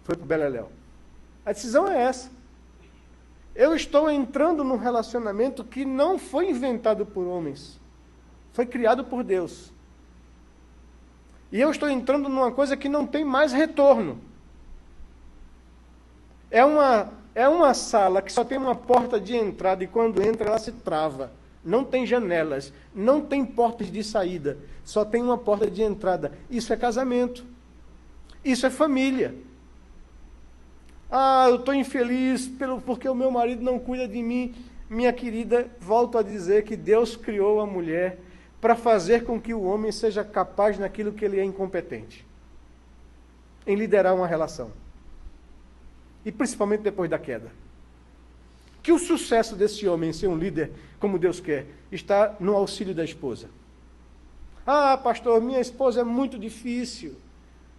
foi para o beleléu. A decisão é essa. Eu estou entrando num relacionamento que não foi inventado por homens, foi criado por Deus. E eu estou entrando numa coisa que não tem mais retorno. É uma sala que só tem uma porta de entrada e quando entra ela se trava. Não tem janelas, não tem portas de saída, só tem uma porta de entrada. Isso é casamento. Isso é família. Ah, eu estou infeliz porque o meu marido não cuida de mim. Minha querida, volto a dizer que Deus criou a mulher para fazer com que o homem seja capaz naquilo que ele é incompetente. Em liderar uma relação. E principalmente depois da queda. Que o sucesso desse homem em ser um líder como Deus quer, está no auxílio da esposa. Ah, pastor, minha esposa é muito difícil.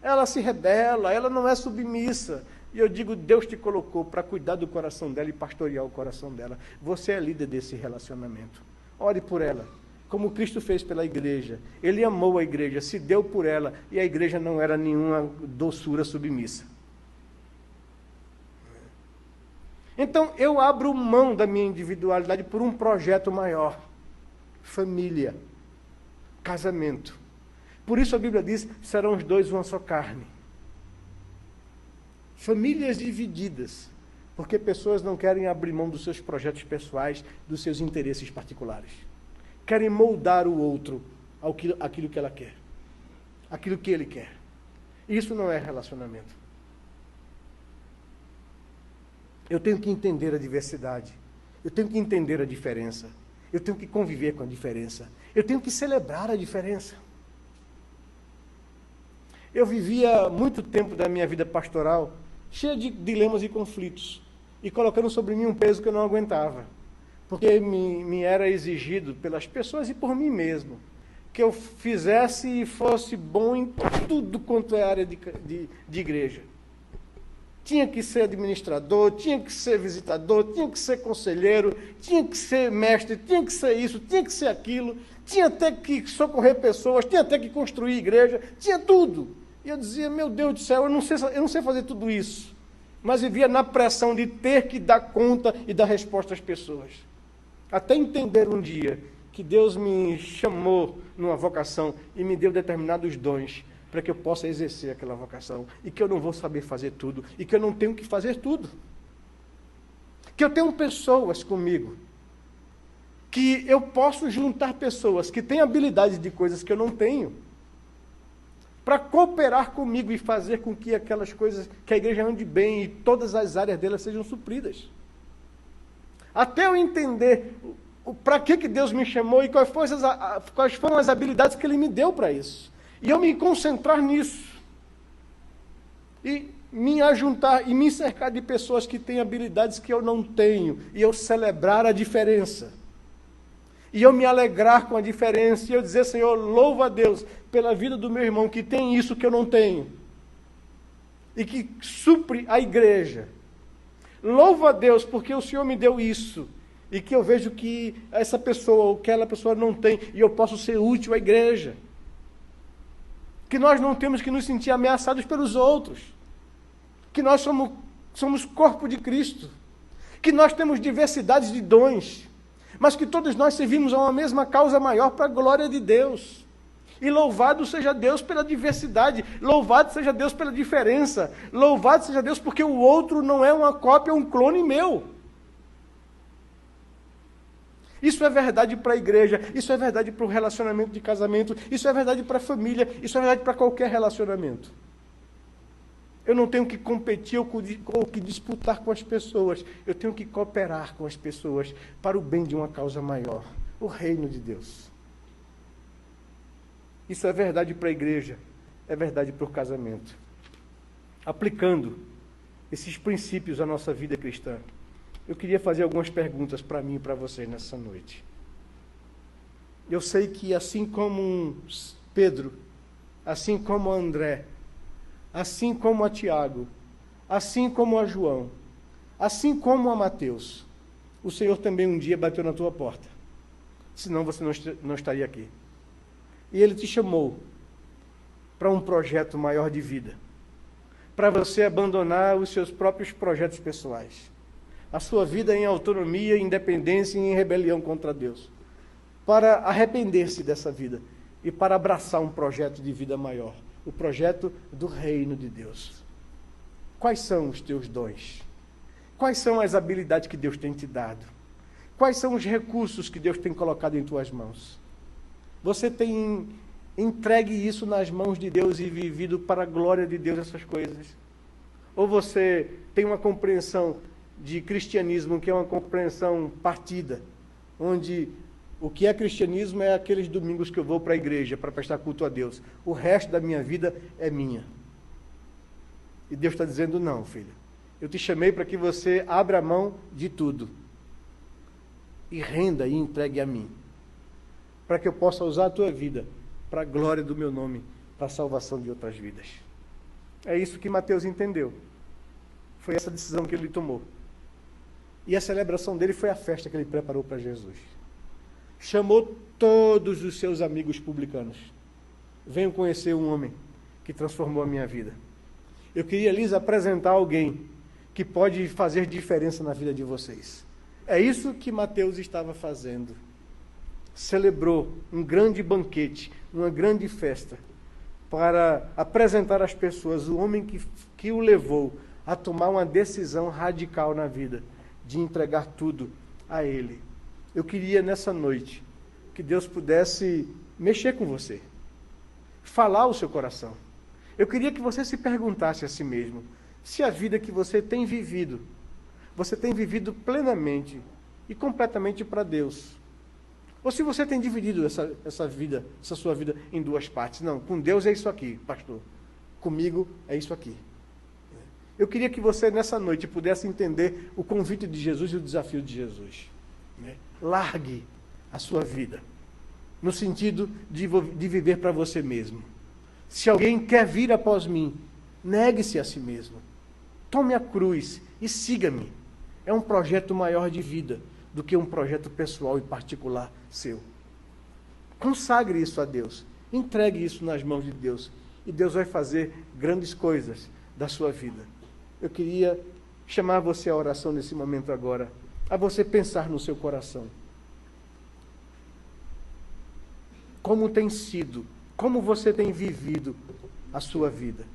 Ela se rebela, ela não é submissa. E eu digo, Deus te colocou para cuidar do coração dela e pastorear o coração dela. Você é líder desse relacionamento. Ore por ela, como Cristo fez pela igreja. Ele amou a igreja, se deu por ela, e a igreja não era nenhuma doçura submissa. Então, eu abro mão da minha individualidade por um projeto maior. Família. Casamento. Por isso a Bíblia diz, serão os dois uma só carne. Famílias divididas, porque pessoas não querem abrir mão dos seus projetos pessoais, dos seus interesses particulares. Querem moldar o outro àquilo que ela quer, aquilo que ele quer. Isso não é relacionamento. Eu tenho que entender a diversidade, eu tenho que entender a diferença, eu tenho que conviver com a diferença, eu tenho que celebrar a diferença. Eu vivia muito tempo da minha vida pastoral cheia de dilemas e conflitos, e colocando sobre mim um peso que eu não aguentava, porque me era exigido pelas pessoas e por mim mesmo, que eu fizesse e fosse bom em tudo quanto é área de igreja. Tinha que ser administrador, tinha que ser visitador, tinha que ser conselheiro, tinha que ser mestre, tinha que ser isso, tinha que ser aquilo, tinha até que socorrer pessoas, tinha até que construir igreja, tinha tudo. E eu dizia, meu Deus do céu, eu não sei fazer tudo isso. Mas vivia na pressão de ter que dar conta e dar resposta às pessoas. Até entender um dia que Deus me chamou numa vocação e me deu determinados dons para que eu possa exercer aquela vocação, e que eu não vou saber fazer tudo, e que eu não tenho que fazer tudo. Que eu tenho pessoas comigo, que eu posso juntar pessoas que têm habilidade de coisas que eu não tenho, para cooperar comigo e fazer com que aquelas coisas, que a igreja ande bem e todas as áreas dela sejam supridas. Até eu entender para que Deus me chamou e quais foram as habilidades que Ele me deu para isso. E eu me concentrar nisso. E me ajuntar e me cercar de pessoas que têm habilidades que eu não tenho. E eu celebrar a diferença. E eu me alegrar com a diferença. E eu dizer, Senhor, louva a Deus pela vida do meu irmão que tem isso que eu não tenho. E que supre a igreja. Louva a Deus porque o Senhor me deu isso. E que eu vejo que essa pessoa ou aquela pessoa não tem. E eu posso ser útil à igreja. Que nós não temos que nos sentir ameaçados pelos outros. Que nós somos somos corpo de Cristo, que nós temos diversidades de dons, mas que todos nós servimos a uma mesma causa maior para a glória de Deus. E louvado seja Deus pela diversidade, louvado seja Deus pela diferença, louvado seja Deus porque o outro não é uma cópia, é um clone meu. Isso é verdade para a igreja, isso é verdade para o relacionamento de casamento, isso é verdade para a família, isso é verdade para qualquer relacionamento. Eu não tenho que competir ou que disputar com as pessoas, eu tenho que cooperar com as pessoas para o bem de uma causa maior, o reino de Deus. Isso é verdade para a igreja, é verdade para o casamento. Aplicando esses princípios à nossa vida cristã, eu queria fazer algumas perguntas para mim e para vocês nessa noite. Eu sei que assim como Pedro, assim como a André, assim como a Tiago, assim como a João, assim como a Mateus, o Senhor também um dia bateu na tua porta. Senão você não estaria aqui. E Ele te chamou para um projeto maior de vida, para você abandonar os seus próprios projetos pessoais, a sua vida em autonomia, independência e em rebelião contra Deus, para arrepender-se dessa vida e para abraçar um projeto de vida maior, o projeto do reino de Deus. Quais são os teus dons? Quais são as habilidades que Deus tem te dado? Quais são os recursos que Deus tem colocado em tuas mãos? Você tem entregue isso nas mãos de Deus e vivido para a glória de Deus essas coisas? Ou você tem uma compreensão de cristianismo que é uma compreensão partida, onde o que é cristianismo é aqueles domingos que eu vou para a igreja para prestar culto a Deus. O resto da minha vida é minha. E Deus está dizendo, não, filho. Eu te chamei para que você abra a mão de tudo. E renda e entregue a mim. Para que eu possa usar a tua vida para a glória do meu nome, para a salvação de outras vidas. É isso que Mateus entendeu. Foi essa decisão que ele tomou. E a celebração dele foi a festa que ele preparou para Jesus. Chamou todos os seus amigos publicanos. Venham conhecer um homem que transformou a minha vida. Eu queria lhes apresentar alguém que pode fazer diferença na vida de vocês. É isso que Mateus estava fazendo. Celebrou um grande banquete, uma grande festa, para apresentar às pessoas o homem que o levou a tomar uma decisão radical na vida, de entregar tudo a Ele. Eu queria nessa noite que Deus pudesse mexer com você, falar o seu coração. Eu queria que você se perguntasse a si mesmo, se a vida que você tem vivido plenamente e completamente para Deus. Ou se você tem dividido essa sua vida em duas partes. Não, com Deus é isso aqui, pastor. Comigo é isso aqui. Eu queria que você nessa noite pudesse entender o convite de Jesus e o desafio de Jesus. Largue a sua vida, no sentido de viver para você mesmo. Se alguém quer vir após mim, negue-se a si mesmo. Tome a cruz e siga-me. É um projeto maior de vida do que um projeto pessoal e particular seu. Consagre isso a Deus. Entregue isso nas mãos de Deus. E Deus vai fazer grandes coisas da sua vida. Eu queria chamar você à oração nesse momento agora, a você pensar no seu coração. Como tem sido, como você tem vivido a sua vida?